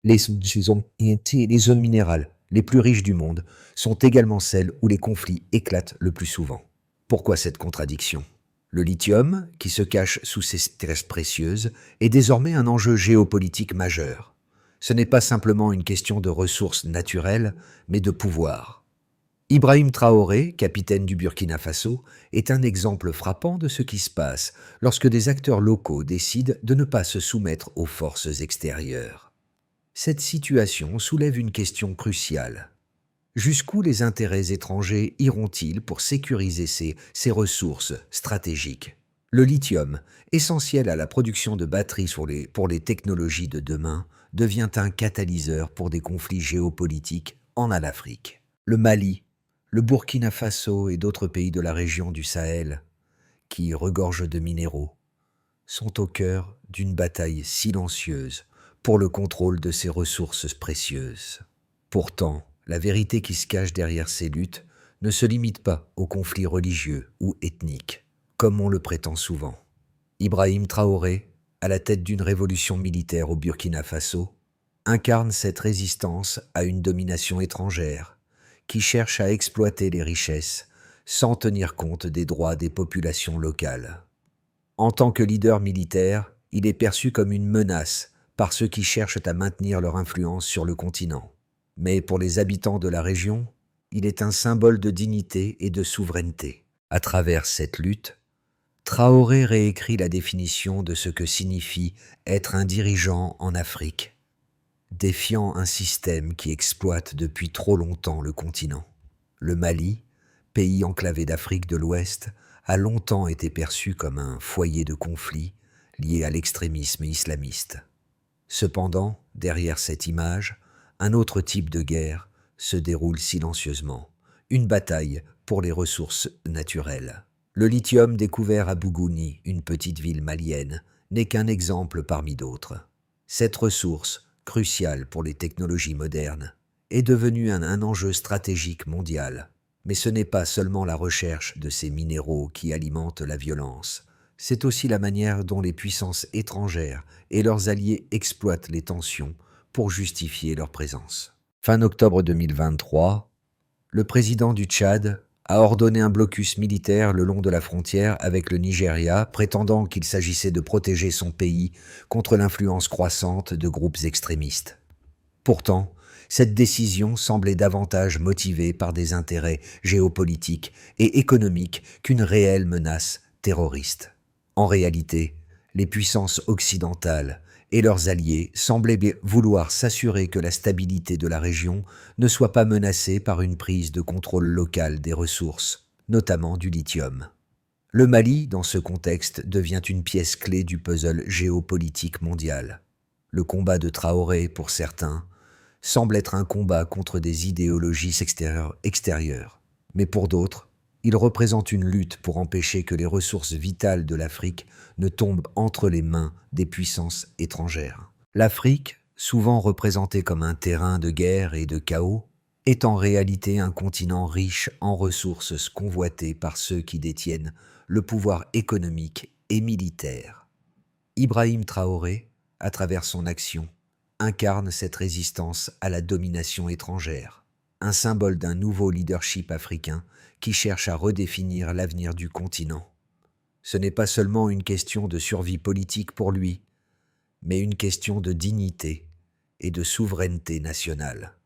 Les zones minérales les plus riches du monde sont également celles où les conflits éclatent le plus souvent. Pourquoi cette contradiction ? Le lithium, qui se cache sous ces terres précieuses, est désormais un enjeu géopolitique majeur. Ce n'est pas simplement une question de ressources naturelles, mais de pouvoir. Ibrahim Traoré, capitaine du Burkina Faso, est un exemple frappant de ce qui se passe lorsque des acteurs locaux décident de ne pas se soumettre aux forces extérieures. Cette situation soulève une question cruciale. Jusqu'où les intérêts étrangers iront-ils pour sécuriser ces ressources stratégiques ? Le lithium, essentiel à la production de batteries pour les technologies de demain, devient un catalyseur pour des conflits géopolitiques en Afrique. Le Mali, le Burkina Faso et d'autres pays de la région du Sahel, qui regorgent de minéraux, sont au cœur d'une bataille silencieuse pour le contrôle de ces ressources précieuses. Pourtant, la vérité qui se cache derrière ces luttes ne se limite pas aux conflits religieux ou ethniques, comme on le prétend souvent. Ibrahim Traoré, à la tête d'une révolution militaire au Burkina Faso, incarne cette résistance à une domination étrangère qui cherche à exploiter les richesses sans tenir compte des droits des populations locales. En tant que leader militaire, il est perçu comme une menace par ceux qui cherchent à maintenir leur influence sur le continent. Mais pour les habitants de la région, il est un symbole de dignité et de souveraineté. À travers cette lutte, Traoré réécrit la définition de ce que signifie être un dirigeant en Afrique, défiant un système qui exploite depuis trop longtemps le continent. Le Mali, pays enclavé d'Afrique de l'Ouest, a longtemps été perçu comme un foyer de conflit lié à l'extrémisme islamiste. Cependant, derrière cette image, un autre type de guerre se déroule silencieusement, une bataille pour les ressources naturelles. Le lithium découvert à Bougouni, une petite ville malienne, n'est qu'un exemple parmi d'autres. Cette ressource, cruciale pour les technologies modernes, est devenue un enjeu stratégique mondial. Mais ce n'est pas seulement la recherche de ces minéraux qui alimente la violence, c'est aussi la manière dont les puissances étrangères et leurs alliés exploitent les tensions pour justifier leur présence. Fin octobre 2023, le président du Tchad a ordonné un blocus militaire le long de la frontière avec le Nigeria, prétendant qu'il s'agissait de protéger son pays contre l'influence croissante de groupes extrémistes. Pourtant, cette décision semblait davantage motivée par des intérêts géopolitiques et économiques qu'une réelle menace terroriste. En réalité, les puissances occidentales et leurs alliés semblaient vouloir s'assurer que la stabilité de la région ne soit pas menacée par une prise de contrôle local des ressources, notamment du lithium. Le Mali, dans ce contexte, devient une pièce clé du puzzle géopolitique mondial. Le combat de Traoré, pour certains, semble être un combat contre des idéologies extérieures. Mais pour d'autres, il représente une lutte pour empêcher que les ressources vitales de l'Afrique ne tombent entre les mains des puissances étrangères. L'Afrique, souvent représentée comme un terrain de guerre et de chaos, est en réalité un continent riche en ressources convoitées par ceux qui détiennent le pouvoir économique et militaire. Ibrahim Traoré, à travers son action, incarne cette résistance à la domination étrangère, un symbole d'un nouveau leadership africain qui cherche à redéfinir l'avenir du continent. Ce n'est pas seulement une question de survie politique pour lui, mais une question de dignité et de souveraineté nationale.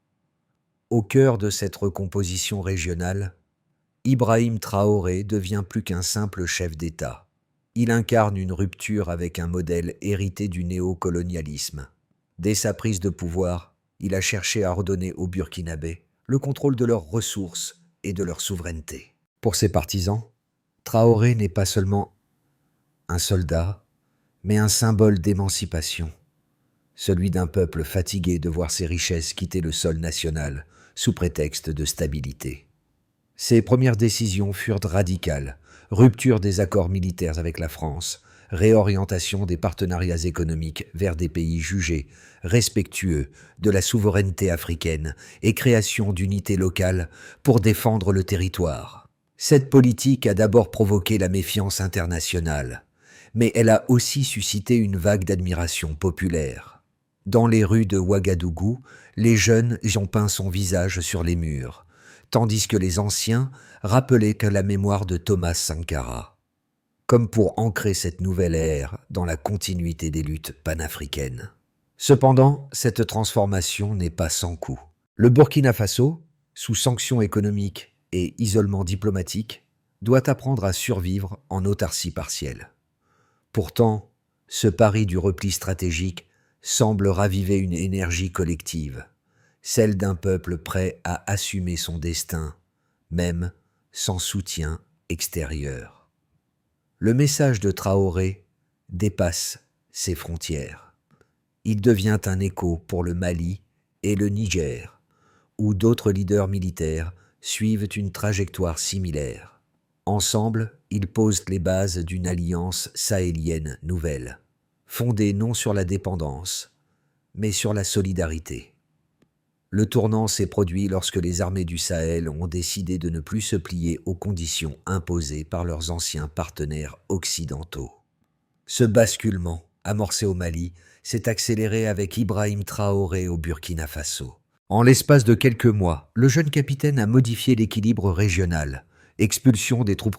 Au cœur de cette recomposition régionale, Ibrahim Traoré devient plus qu'un simple chef d'État. Il incarne une rupture avec un modèle hérité du néocolonialisme. Dès sa prise de pouvoir, il a cherché à redonner aux Burkinabés le contrôle de leurs ressources et de leur souveraineté. Pour ses partisans, Traoré n'est pas seulement un soldat, mais un symbole d'émancipation, celui d'un peuple fatigué de voir ses richesses quitter le sol national sous prétexte de stabilité. Ses premières décisions furent radicales: rupture des accords militaires avec la France, réorientation des partenariats économiques vers des pays jugés respectueux de la souveraineté africaine et création d'unités locales pour défendre le territoire. Cette politique a d'abord provoqué la méfiance internationale, mais elle a aussi suscité une vague d'admiration populaire. Dans les rues de Ouagadougou, les jeunes y ont peint son visage sur les murs, tandis que les anciens rappelaient que la mémoire de Thomas Sankara, comme pour ancrer cette nouvelle ère dans la continuité des luttes panafricaines. Cependant, cette transformation n'est pas sans coût. Le Burkina Faso, sous sanctions économiques et isolement diplomatique, doit apprendre à survivre en autarcie partielle. Pourtant, ce pari du repli stratégique semble raviver une énergie collective, celle d'un peuple prêt à assumer son destin, même sans soutien extérieur. Le message de Traoré dépasse ses frontières. Il devient un écho pour le Mali et le Niger, où d'autres leaders militaires suivent une trajectoire similaire. Ensemble, ils posent les bases d'une alliance sahélienne nouvelle, fondée non sur la dépendance, mais sur la solidarité. Le tournant s'est produit lorsque les armées du Sahel ont décidé de ne plus se plier aux conditions imposées par leurs anciens partenaires occidentaux. Ce basculement, amorcé au Mali, s'est accéléré avec Ibrahim Traoré au Burkina Faso. En l'espace de quelques mois, le jeune capitaine a modifié l'équilibre régional. Expulsion des troupes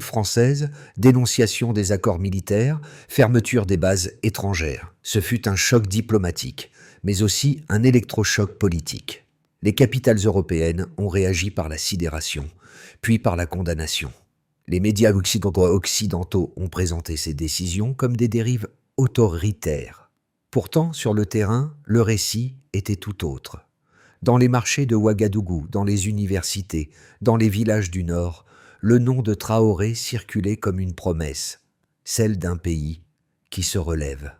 françaises, dénonciation des accords militaires, fermeture des bases étrangères. Ce fut un choc diplomatique, mais aussi un électrochoc politique. Les capitales européennes ont réagi par la sidération, puis par la condamnation. Les médias occidentaux ont présenté ces décisions comme des dérives autoritaires. Pourtant, sur le terrain, le récit était tout autre. Dans les marchés de Ouagadougou, dans les universités, dans les villages du Nord, le nom de Traoré circulait comme une promesse, celle d'un pays qui se relève.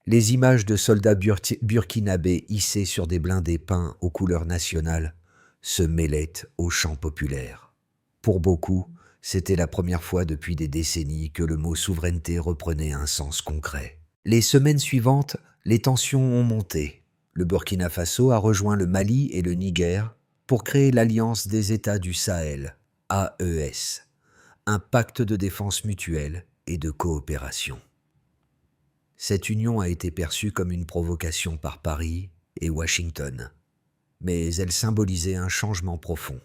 Les images de soldats burkinabés hissés sur des blindés peints aux couleurs nationales se mêlaient aux chants populaires. Pour beaucoup, c'était la première fois depuis des décennies que le mot souveraineté reprenait un sens concret. Les semaines suivantes, les tensions ont monté. Le Burkina Faso a rejoint le Mali et le Niger pour créer l'Alliance des États du Sahel, AES, un pacte de défense mutuelle et de coopération. Cette union a été perçue comme une provocation par Paris et Washington, mais elle symbolisait un changement profond,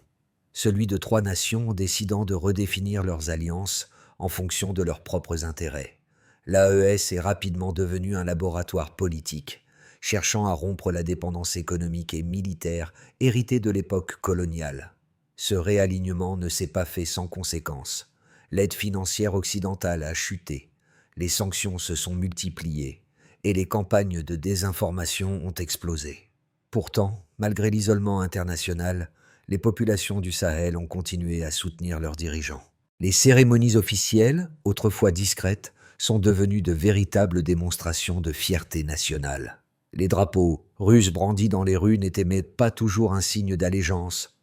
celui de trois nations décidant de redéfinir leurs alliances en fonction de leurs propres intérêts. L'AES est rapidement devenu un laboratoire politique, cherchant à rompre la dépendance économique et militaire héritée de l'époque coloniale. Ce réalignement ne s'est pas fait sans conséquences. L'aide financière occidentale a chuté, les sanctions se sont multipliées et les campagnes de désinformation ont explosé. Pourtant, malgré l'isolement international, les populations du Sahel ont continué à soutenir leurs dirigeants. Les cérémonies officielles, autrefois discrètes, sont devenues de véritables démonstrations de fierté nationale. Les drapeaux russes brandis dans les rues n'étaient pas toujours un signe d'allégeance,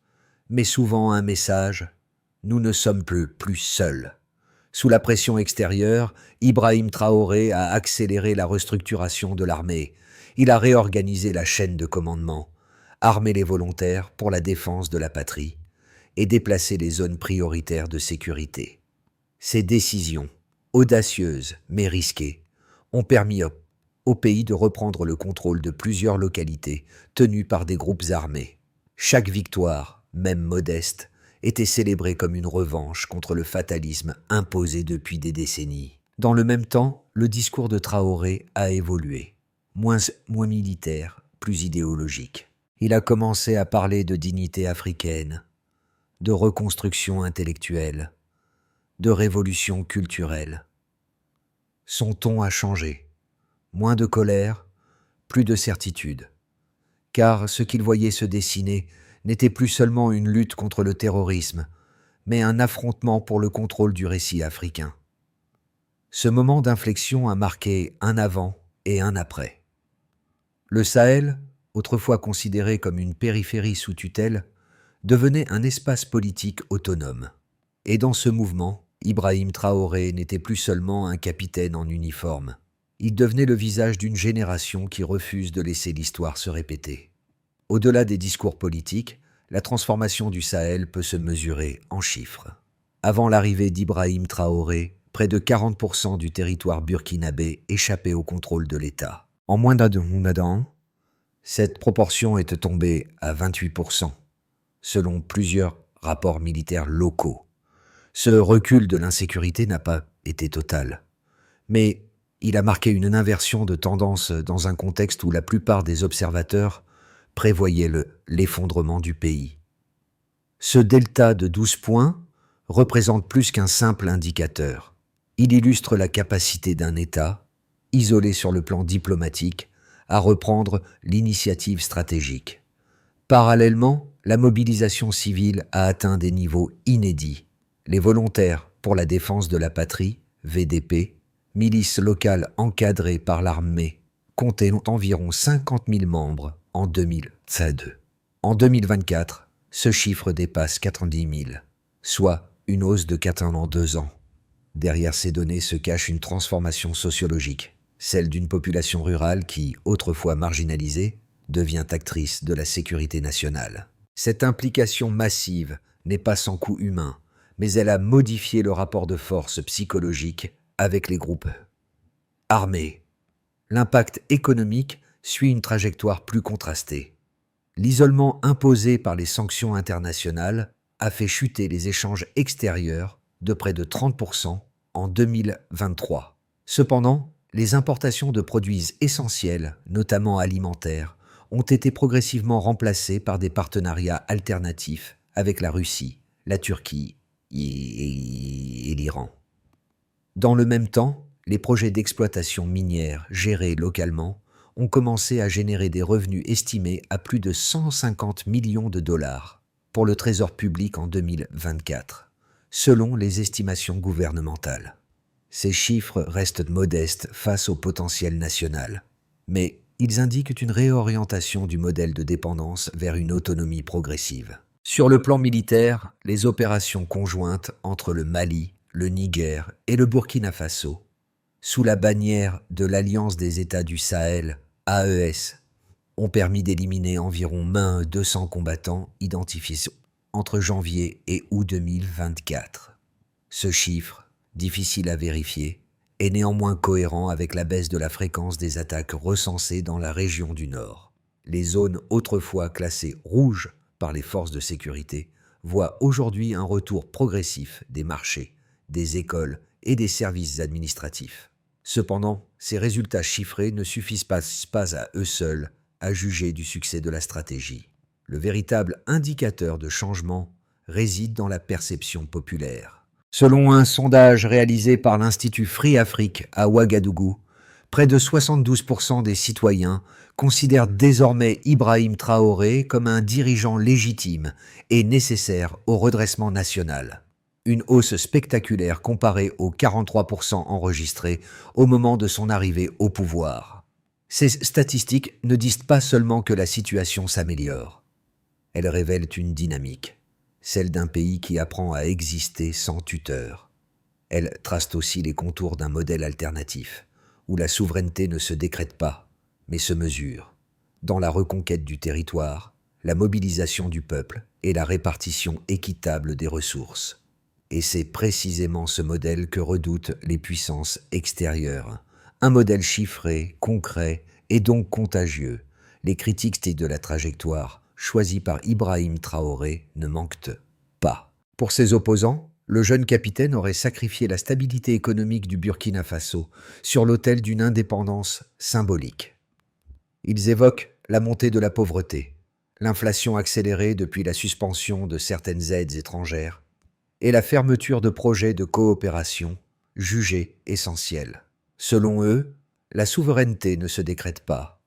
mais souvent un message « Nous ne sommes plus seuls ». Sous la pression extérieure, Ibrahim Traoré a accéléré la restructuration de l'armée. Il a réorganisé la chaîne de commandement, armé les volontaires pour la défense de la patrie et déplacé les zones prioritaires de sécurité. Ces décisions, audacieuses mais risquées, ont permis au pays de reprendre le contrôle de plusieurs localités tenues par des groupes armés. Chaque victoire, même modeste, était célébrée comme une revanche contre le fatalisme imposé depuis des décennies. Dans le même temps, le discours de Traoré a évolué, moins militaire, plus idéologique. Il a commencé à parler de dignité africaine, de reconstruction intellectuelle, de révolution culturelle. Son ton a changé. Moins de colère, plus de certitude. Car ce qu'il voyait se dessiner n'était plus seulement une lutte contre le terrorisme, mais un affrontement pour le contrôle du récit africain. Ce moment d'inflexion a marqué un avant et un après. Le Sahel, autrefois considéré comme une périphérie sous tutelle, devenait un espace politique autonome. Et dans ce mouvement, Ibrahim Traoré n'était plus seulement un capitaine en uniforme. Il devenait le visage d'une génération qui refuse de laisser l'histoire se répéter. Au-delà des discours politiques, la transformation du Sahel peut se mesurer en chiffres. Avant l'arrivée d'Ibrahim Traoré, près de 40% du territoire burkinabé échappait au contrôle de l'État. En moins d'un an, cette proportion est tombée à 28%, selon plusieurs rapports militaires locaux. Ce recul de l'insécurité n'a pas été total, mais il a marqué une inversion de tendance dans un contexte où la plupart des observateurs prévoyaient l'effondrement du pays. Ce delta de 12 points représente plus qu'un simple indicateur. Il illustre la capacité d'un État, isolé sur le plan diplomatique, à reprendre l'initiative stratégique. Parallèlement, la mobilisation civile a atteint des niveaux inédits. Les volontaires pour la défense de la patrie, VDP, milices locales encadrées par l'armée, comptaient environ 50 000 membres en 2022. En 2024, ce chiffre dépasse 90 000, soit une hausse de 4 en 2 ans. Derrière ces données se cache une transformation sociologique, celle d'une population rurale qui, autrefois marginalisée, devient actrice de la sécurité nationale. Cette implication massive n'est pas sans coût humain, mais elle a modifié le rapport de force psychologique avec les groupes armés. L'impact économique suit une trajectoire plus contrastée. L'isolement imposé par les sanctions internationales a fait chuter les échanges extérieurs de près de 30% en 2023. Cependant, les importations de produits essentiels, notamment alimentaires, ont été progressivement remplacées par des partenariats alternatifs avec la Russie, la Turquie et l'Iran. Dans le même temps, les projets d'exploitation minière gérés localement ont commencé à générer des revenus estimés à plus de 150 millions de dollars pour le trésor public en 2024, selon les estimations gouvernementales. Ces chiffres restent modestes face au potentiel national, mais ils indiquent une réorientation du modèle de dépendance vers une autonomie progressive. Sur le plan militaire, les opérations conjointes entre le Mali, le Niger et le Burkina Faso, sous la bannière de l'Alliance des États du Sahel, AES, ont permis d'éliminer environ 200 combattants identifiés entre janvier et août 2024. Ce chiffre, difficile à vérifier, est néanmoins cohérent avec la baisse de la fréquence des attaques recensées dans la région du Nord. Les zones autrefois classées rouges par les forces de sécurité voient aujourd'hui un retour progressif des marchés, des écoles et des services administratifs. Cependant, ces résultats chiffrés ne suffisent pas à eux seuls à juger du succès de la stratégie. Le véritable indicateur de changement réside dans la perception populaire. Selon un sondage réalisé par l'Institut Free Afrique à Ouagadougou, près de 72% des citoyens considèrent désormais Ibrahim Traoré comme un dirigeant légitime et nécessaire au redressement national. Une hausse spectaculaire comparée aux 43% enregistrés au moment de son arrivée au pouvoir. Ces statistiques ne disent pas seulement que la situation s'améliore. Elles révèlent une dynamique, celle d'un pays qui apprend à exister sans tuteur. Elles tracent aussi les contours d'un modèle alternatif, où la souveraineté ne se décrète pas, mais se mesure, dans la reconquête du territoire, la mobilisation du peuple et la répartition équitable des ressources. Et c'est précisément ce modèle que redoutent les puissances extérieures. Un modèle chiffré, concret et donc contagieux. Les critiques de la trajectoire choisie par Ibrahim Traoré ne manquent pas. Pour ses opposants, le jeune capitaine aurait sacrifié la stabilité économique du Burkina Faso sur l'autel d'une indépendance symbolique. Ils évoquent la montée de la pauvreté, l'inflation accélérée depuis la suspension de certaines aides étrangères, et la fermeture de projets de coopération jugés essentiels. Selon eux, la souveraineté ne se décrète pas.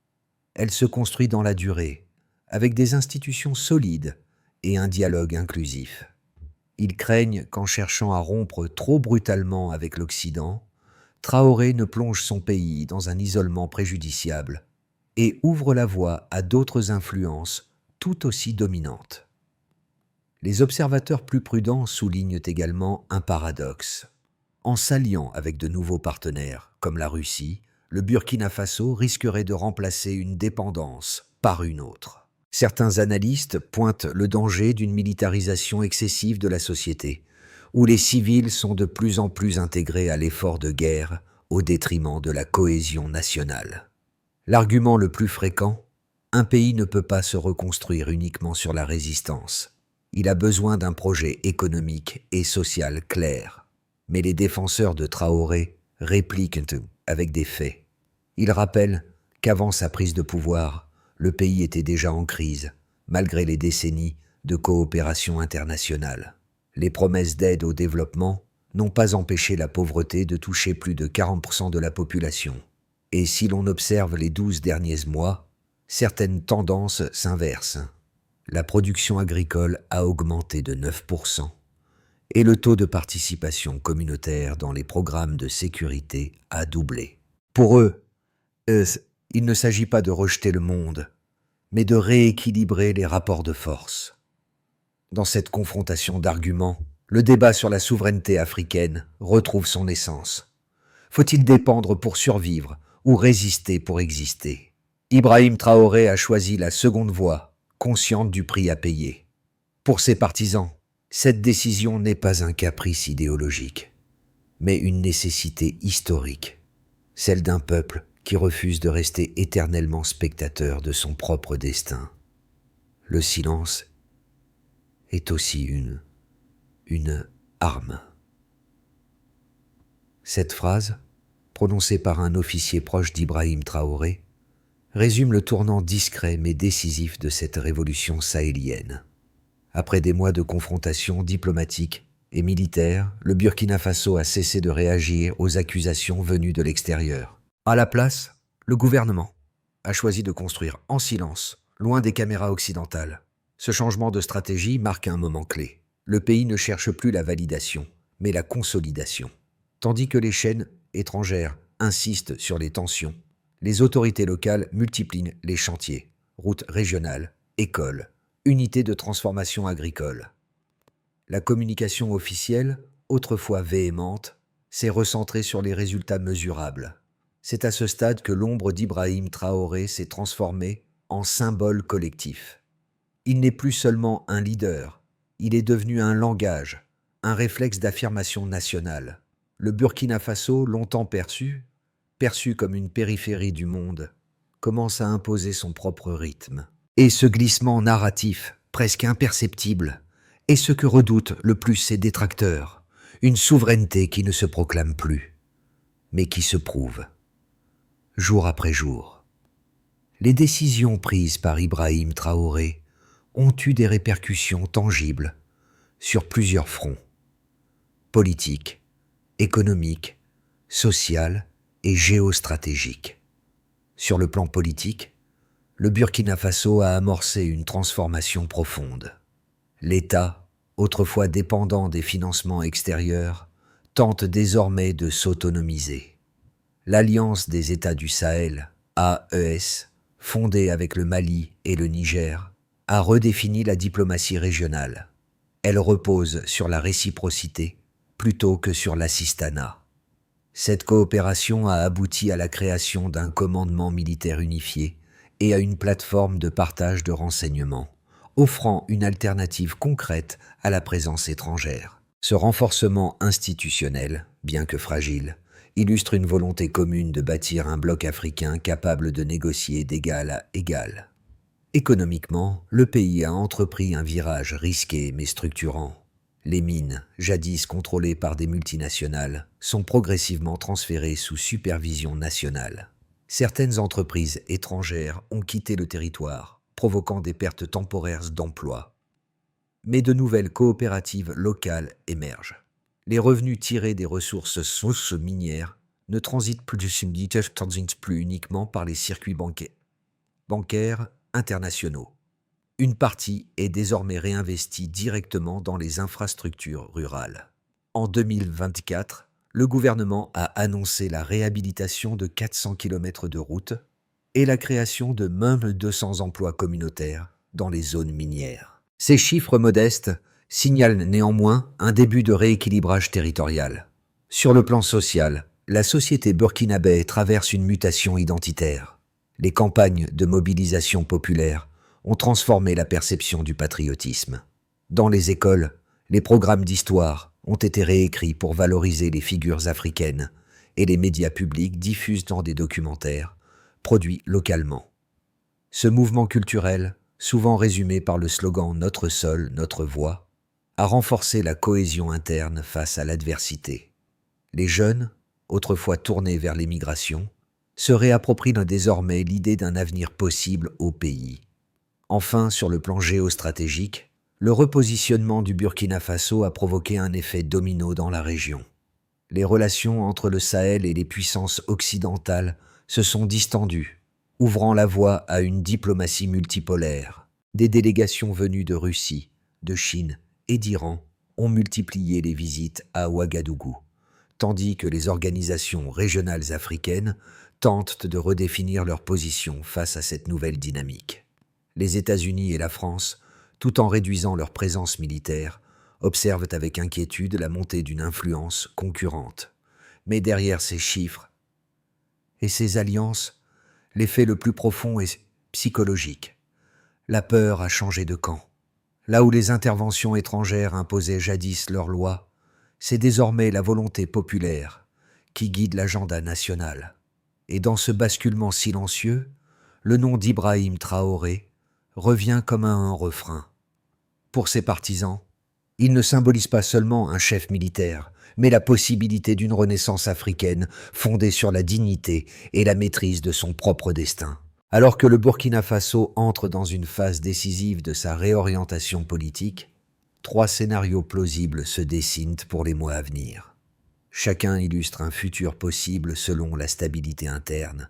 Elle se construit dans la durée, avec des institutions solides et un dialogue inclusif. Ils craignent qu'en cherchant à rompre trop brutalement avec l'Occident, Traoré ne plonge son pays dans un isolement préjudiciable et ouvre la voie à d'autres influences tout aussi dominantes. Les observateurs plus prudents soulignent également un paradoxe. En s'alliant avec de nouveaux partenaires, comme la Russie, le Burkina Faso risquerait de remplacer une dépendance par une autre. Certains analystes pointent le danger d'une militarisation excessive de la société, où les civils sont de plus en plus intégrés à l'effort de guerre au détriment de la cohésion nationale. L'argument le plus fréquent: un pays ne peut pas se reconstruire uniquement sur la résistance. Il a besoin d'un projet économique et social clair. Mais les défenseurs de Traoré répliquent avec des faits. Ils rappellent qu'avant sa prise de pouvoir, le pays était déjà en crise, malgré les décennies de coopération internationale. Les promesses d'aide au développement n'ont pas empêché la pauvreté de toucher plus de 40% de la population. Et si l'on observe les 12 derniers mois, certaines tendances s'inversent. La production agricole a augmenté de 9% et le taux de participation communautaire dans les programmes de sécurité a doublé. Pour eux, il ne s'agit pas de rejeter le monde, mais de rééquilibrer les rapports de force. Dans cette confrontation d'arguments, le débat sur la souveraineté africaine retrouve son essence. Faut-il dépendre pour survivre ou résister pour exister? Ibrahim Traoré a choisi la seconde voie, consciente du prix à payer. Pour ses partisans, cette décision n'est pas un caprice idéologique, mais une nécessité historique, celle d'un peuple qui refuse de rester éternellement spectateur de son propre destin. Le silence est aussi une arme. Cette phrase, prononcée par un officier proche d'Ibrahim Traoré, résume le tournant discret mais décisif de cette révolution sahélienne. Après des mois de confrontations diplomatiques et militaires, le Burkina Faso a cessé de réagir aux accusations venues de l'extérieur. À la place, le gouvernement a choisi de construire en silence, loin des caméras occidentales. Ce changement de stratégie marque un moment clé. Le pays ne cherche plus la validation, mais la consolidation. Tandis que les chaînes étrangères insistent sur les tensions, les autorités locales multiplient les chantiers, routes régionales, écoles, unités de transformation agricole. La communication officielle, autrefois véhémente, s'est recentrée sur les résultats mesurables. C'est à ce stade que l'ombre d'Ibrahim Traoré s'est transformée en symbole collectif. Il n'est plus seulement un leader, il est devenu un langage, un réflexe d'affirmation nationale. Le Burkina Faso, longtemps perçu comme une périphérie du monde, commence à imposer son propre rythme. Et ce glissement narratif, presque imperceptible, est ce que redoutent le plus ses détracteurs, une souveraineté qui ne se proclame plus, mais qui se prouve, jour après jour. Les décisions prises par Ibrahim Traoré ont eu des répercussions tangibles sur plusieurs fronts, politiques, économiques, sociales et géostratégiques. Sur le plan politique, le Burkina Faso a amorcé une transformation profonde. L'État, autrefois dépendant des financements extérieurs, tente désormais de s'autonomiser. L'Alliance des États du Sahel, AES, fondée avec le Mali et le Niger, a redéfini la diplomatie régionale. Elle repose sur la réciprocité plutôt que sur l'assistanat. Cette coopération a abouti à la création d'un commandement militaire unifié et à une plateforme de partage de renseignements, offrant une alternative concrète à la présence étrangère. Ce renforcement institutionnel, bien que fragile, illustre une volonté commune de bâtir un bloc africain capable de négocier d'égal à égal. Économiquement, le pays a entrepris un virage risqué mais structurant. Les mines, jadis contrôlées par des multinationales, sont progressivement transférées sous supervision nationale. Certaines entreprises étrangères ont quitté le territoire, provoquant des pertes temporaires d'emplois. Mais de nouvelles coopératives locales émergent. Les revenus tirés des ressources minières ne transitent plus uniquement par les circuits bancaires internationaux. Une partie est désormais réinvestie directement dans les infrastructures rurales. En 2024, le gouvernement a annoncé la réhabilitation de 400 km de routes et la création de même 200 emplois communautaires dans les zones minières. Ces chiffres modestes signalent néanmoins un début de rééquilibrage territorial. Sur le plan social, la société burkinabé traverse une mutation identitaire. Les campagnes de mobilisation populaire ont transformé la perception du patriotisme. Dans les écoles, les programmes d'histoire ont été réécrits pour valoriser les figures africaines et les médias publics diffusent dans des documentaires, produits localement. Ce mouvement culturel, souvent résumé par le slogan « Notre sol, notre voix », a renforcé la cohésion interne face à l'adversité. Les jeunes, autrefois tournés vers l'émigration, se réapproprient désormais l'idée d'un avenir possible au pays. Enfin, sur le plan géostratégique, le repositionnement du Burkina Faso a provoqué un effet domino dans la région. Les relations entre le Sahel et les puissances occidentales se sont distendues, ouvrant la voie à une diplomatie multipolaire. Des délégations venues de Russie, de Chine et d'Iran ont multiplié les visites à Ouagadougou, tandis que les organisations régionales africaines tentent de redéfinir leur position face à cette nouvelle dynamique. Les États-Unis et la France, tout en réduisant leur présence militaire, observent avec inquiétude la montée d'une influence concurrente. Mais derrière ces chiffres et ces alliances, l'effet le plus profond est psychologique. La peur a changé de camp. Là où les interventions étrangères imposaient jadis leurs lois, c'est désormais la volonté populaire qui guide l'agenda national. Et dans ce basculement silencieux, le nom d'Ibrahim Traoré revient comme un refrain. Pour ses partisans, il ne symbolise pas seulement un chef militaire, mais la possibilité d'une renaissance africaine fondée sur la dignité et la maîtrise de son propre destin. Alors que le Burkina Faso entre dans une phase décisive de sa réorientation politique, 3 scénarios plausibles se dessinent pour les mois à venir. Chacun illustre un futur possible selon la stabilité interne,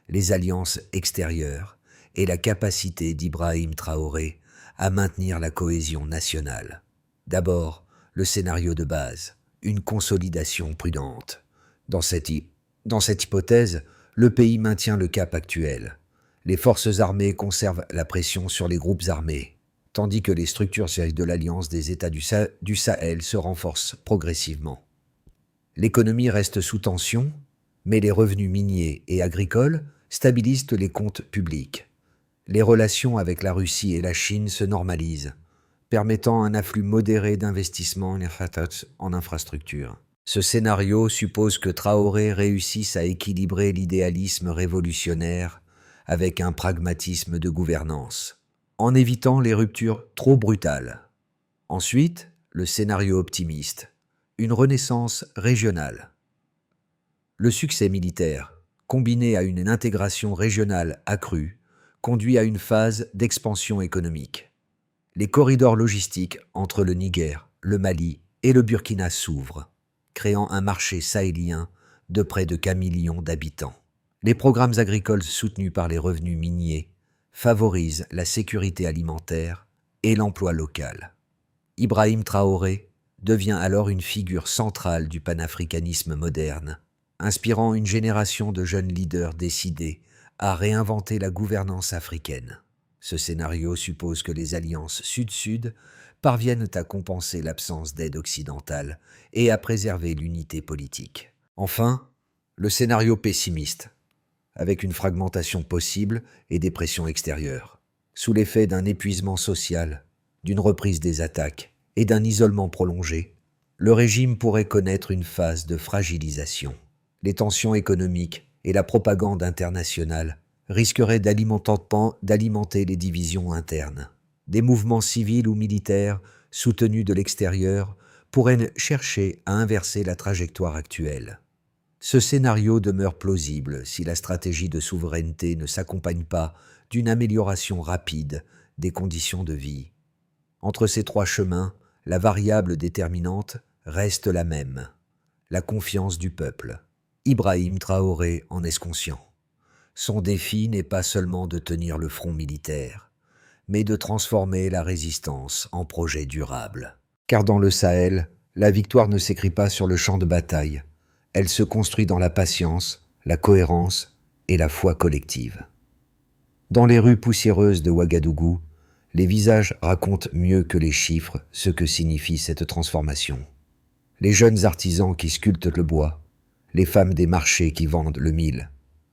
les alliances extérieures et la capacité d'Ibrahim Traoré à maintenir la cohésion nationale. D'abord, le scénario de base, une consolidation prudente. Dans cette hypothèse, le pays maintient le cap actuel. Les forces armées conservent la pression sur les groupes armés, tandis que les structures de l'Alliance des États du Sahel se renforcent progressivement. L'économie reste sous tension, mais les revenus miniers et agricoles stabilisent les comptes publics. Les relations avec la Russie et la Chine se normalisent, permettant un afflux modéré d'investissements en infrastructures. Ce scénario suppose que Traoré réussisse à équilibrer l'idéalisme révolutionnaire avec un pragmatisme de gouvernance, en évitant les ruptures trop brutales. Ensuite, le scénario optimiste, une renaissance régionale. Le succès militaire, combiné à une intégration régionale accrue, conduit à une phase d'expansion économique. Les corridors logistiques entre le Niger, le Mali et le Burkina s'ouvrent, créant un marché sahélien de près de 4 millions d'habitants. Les programmes agricoles soutenus par les revenus miniers favorisent la sécurité alimentaire et l'emploi local. Ibrahim Traoré devient alors une figure centrale du panafricanisme moderne, inspirant une génération de jeunes leaders décidés à réinventer la gouvernance africaine. Ce scénario suppose que les alliances Sud-Sud parviennent à compenser l'absence d'aide occidentale et à préserver l'unité politique. Enfin, le scénario pessimiste, avec une fragmentation possible et des pressions extérieures. Sous l'effet d'un épuisement social, d'une reprise des attaques et d'un isolement prolongé, le régime pourrait connaître une phase de fragilisation. Les tensions économiques et la propagande internationale risqueraient d'alimenter les divisions internes. Des mouvements civils ou militaires soutenus de l'extérieur pourraient chercher à inverser la trajectoire actuelle. Ce scénario demeure plausible si la stratégie de souveraineté ne s'accompagne pas d'une amélioration rapide des conditions de vie. Entre ces 3 chemins, la variable déterminante reste la même, la confiance du peuple. Ibrahim Traoré en est conscient. Son défi n'est pas seulement de tenir le front militaire, mais de transformer la résistance en projet durable. Car dans le Sahel, la victoire ne s'écrit pas sur le champ de bataille. Elle se construit dans la patience, la cohérence et la foi collective. Dans les rues poussiéreuses de Ouagadougou, les visages racontent mieux que les chiffres ce que signifie cette transformation. Les jeunes artisans qui sculptent le bois, les femmes des marchés qui vendent le mil,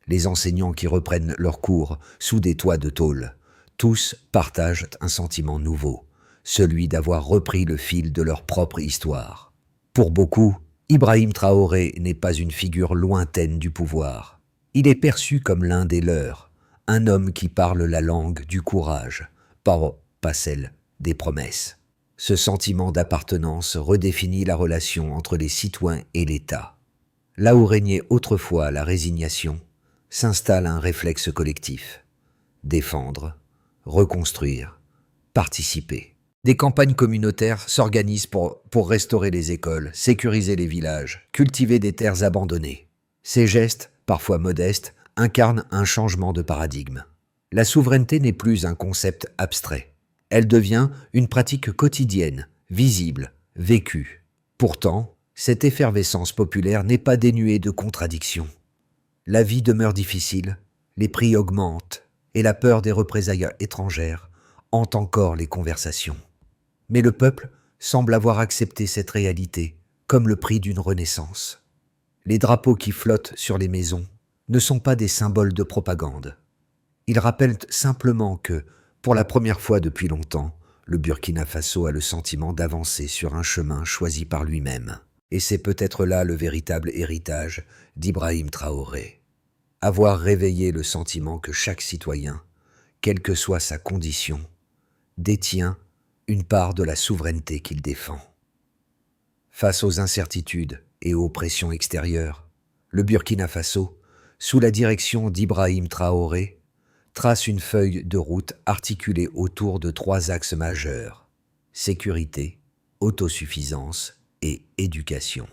les enseignants qui reprennent leurs cours sous des toits de tôle, tous partagent un sentiment nouveau, celui d'avoir repris le fil de leur propre histoire. Pour beaucoup, Ibrahim Traoré n'est pas une figure lointaine du pouvoir. Il est perçu comme l'un des leurs, un homme qui parle la langue du courage, pas celle des promesses. Ce sentiment d'appartenance redéfinit la relation entre les citoyens et l'État. Là où régnait autrefois la résignation, s'installe un réflexe collectif. Défendre, reconstruire, participer. Des campagnes communautaires s'organisent pour restaurer les écoles, sécuriser les villages, cultiver des terres abandonnées. Ces gestes, parfois modestes, incarnent un changement de paradigme. La souveraineté n'est plus un concept abstrait. Elle devient une pratique quotidienne, visible, vécue. Pourtant, cette effervescence populaire n'est pas dénuée de contradictions. La vie demeure difficile, les prix augmentent, et la peur des représailles étrangères hante encore les conversations. Mais le peuple semble avoir accepté cette réalité comme le prix d'une renaissance. Les drapeaux qui flottent sur les maisons ne sont pas des symboles de propagande. Ils rappellent simplement que, pour la première fois depuis longtemps, le Burkina Faso a le sentiment d'avancer sur un chemin choisi par lui-même. Et c'est peut-être là le véritable héritage d'Ibrahim Traoré. Avoir réveillé le sentiment que chaque citoyen, quelle que soit sa condition, détient une part de la souveraineté qu'il défend. Face aux incertitudes et aux pressions extérieures, le Burkina Faso, sous la direction d'Ibrahim Traoré, trace une feuille de route articulée autour de 3 axes majeurs: sécurité, autosuffisance et éducation.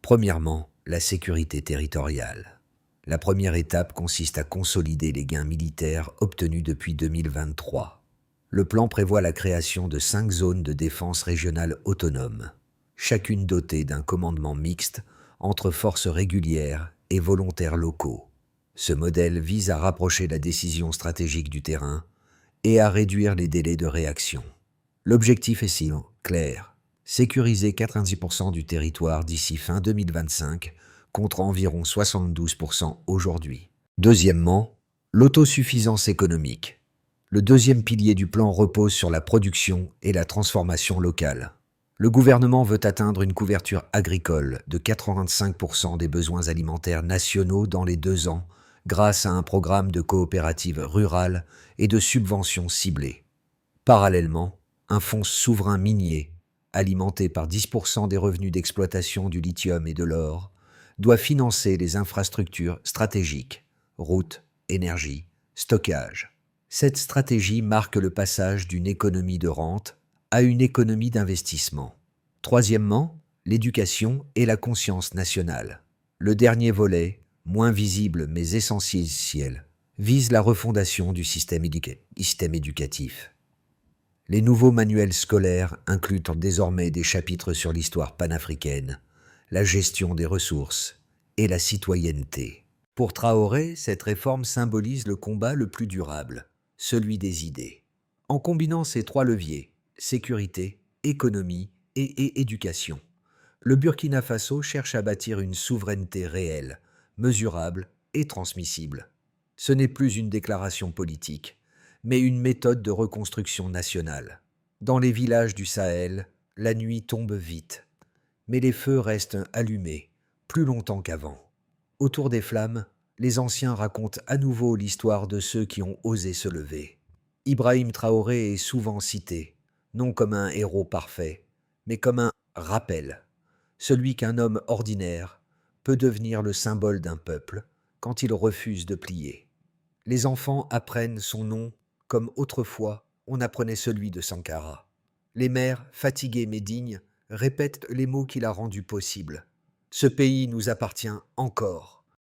Premièrement, la sécurité territoriale. La première étape consiste à consolider les gains militaires obtenus depuis 2023. Le plan prévoit la création de 5 zones de défense régionales autonomes, chacune dotée d'un commandement mixte entre forces régulières et volontaires locaux. Ce modèle vise à rapprocher la décision stratégique du terrain et à réduire les délais de réaction. L'objectif est clair: sécuriser 90% du territoire d'ici fin 2025, contre environ 72% aujourd'hui. Deuxièmement, l'autosuffisance économique. Le deuxième pilier du plan repose sur la production et la transformation locale. Le gouvernement veut atteindre une couverture agricole de 85% des besoins alimentaires nationaux dans les 2 ans, grâce à un programme de coopératives rurales et de subventions ciblées. Parallèlement, un fonds souverain minier, alimenté par 10% des revenus d'exploitation du lithium et de l'or, doit financer les infrastructures stratégiques, routes, énergie, stockage. Cette stratégie marque le passage d'une économie de rente à une économie d'investissement. Troisièmement, l'éducation et la conscience nationale. Le dernier volet, moins visible mais essentiel, vise la refondation du système éducatif. Les nouveaux manuels scolaires incluent désormais des chapitres sur l'histoire panafricaine, la gestion des ressources et la citoyenneté. Pour Traoré, cette réforme symbolise le combat le plus durable, celui des idées. En combinant ces 3 leviers, sécurité, économie et éducation, le Burkina Faso cherche à bâtir une souveraineté réelle, mesurable et transmissible. Ce n'est plus une déclaration politique, mais une méthode de reconstruction nationale. Dans les villages du Sahel, la nuit tombe vite, mais les feux restent allumés, plus longtemps qu'avant. Autour des flammes, les anciens racontent à nouveau l'histoire de ceux qui ont osé se lever. Ibrahim Traoré est souvent cité, non comme un héros parfait, mais comme un rappel, celui qu'un homme ordinaire peut devenir le symbole d'un peuple quand il refuse de plier. Les enfants apprennent son nom comme autrefois on apprenait celui de Sankara. Les mères, fatiguées mais dignes, répètent les mots qu'il a rendus possibles. Ce pays nous appartient encore.